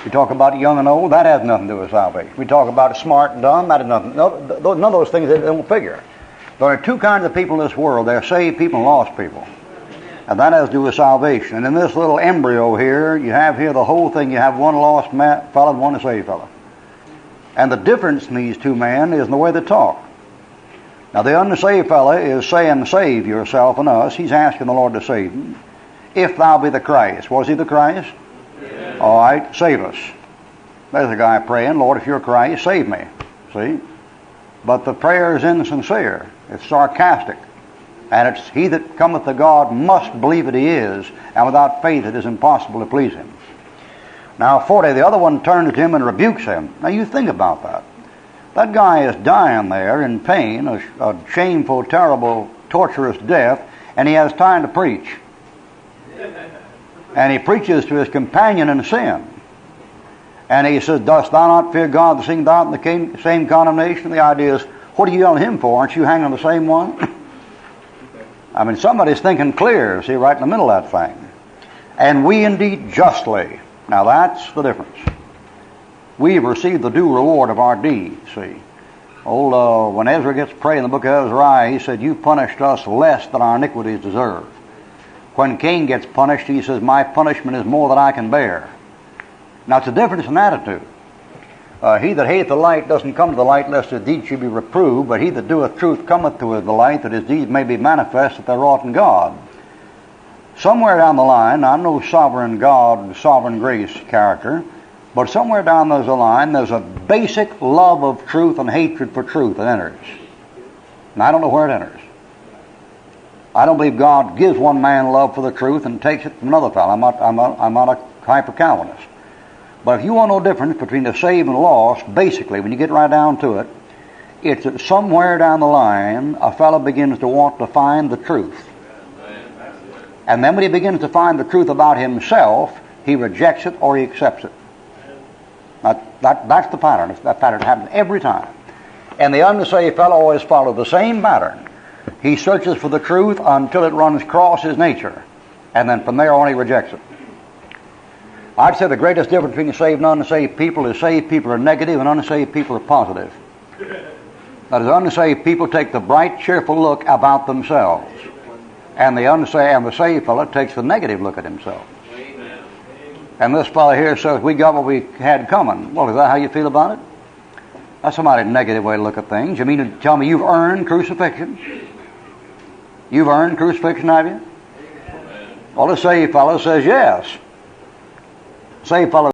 We talk about young and old, that has nothing to do with salvation. We talk about smart and dumb, that has nothing. No, none of those things they don't figure. There are two kinds of people in this world. There are saved people and lost people. And that has to do with salvation. And in this little embryo here, you have here the whole thing. You have one lost fellow and one saved fellow. And the difference in these two men is in the way they talk. Now the unsaved fellow is saying, save yourself and us. He's asking the Lord to save him. If thou be the Christ. Was he the Christ? Yeah. All right, save us. There's a guy praying, Lord, if you're Christ, save me. See? But the prayer is insincere. It's sarcastic. And it's he that cometh to God must believe that he is, and without faith it is impossible to please him. Now 40, the other one turns to him and rebukes him. Now you think about that. That guy is dying there in pain, a shameful, terrible, torturous death, and he has time to preach. And he preaches to his companion in sin. And he says, dost thou not fear God, seeing thou art in the same condemnation? The idea is, what are you yelling him for? Aren't you hanging on the same one? I mean, somebody's thinking clear, see, right in the middle of that thing. And we indeed justly. Now that's the difference. We've received the due reward of our deeds, see. When Ezra gets prayed in the book of Ezra, he said, you've punished us less than our iniquities deserve. When Cain gets punished, he says, my punishment is more than I can bear. Now it's a difference in attitude. He that hateth the light doesn't come to the light lest his deeds should be reproved, but he that doeth truth cometh to the light, that his deeds may be manifest that they're wrought in God. Somewhere down the line, I'm no sovereign God, sovereign grace character, but somewhere down the line there's a basic love of truth and hatred for truth that enters. And I don't know where it enters. I don't believe God gives one man love for the truth and takes it from another fellow. I'm not a hyper-Calvinist. But if you want to know the difference between the saved and the lost, basically, when you get right down to it, it's that somewhere down the line, a fellow begins to want to find the truth. And then when he begins to find the truth about himself, he rejects it or he accepts it. That's the pattern. That pattern happens every time. And the unsaved fellow always follows the same pattern. He searches for the truth until it runs across his nature. And then from there on he rejects it. I'd say the greatest difference between saved and unsaved people is saved people are negative and unsaved people are positive. That is, unsaved people take the bright, cheerful look about themselves. And the saved fellow takes the negative look at himself. And this fellow here says, we got what we had coming. Well, is that how you feel about it? That's a mighty negative way to look at things. You mean to tell me you've earned crucifixion? You've earned crucifixion, have you? Well, the saved fellow says yes. Saved fellow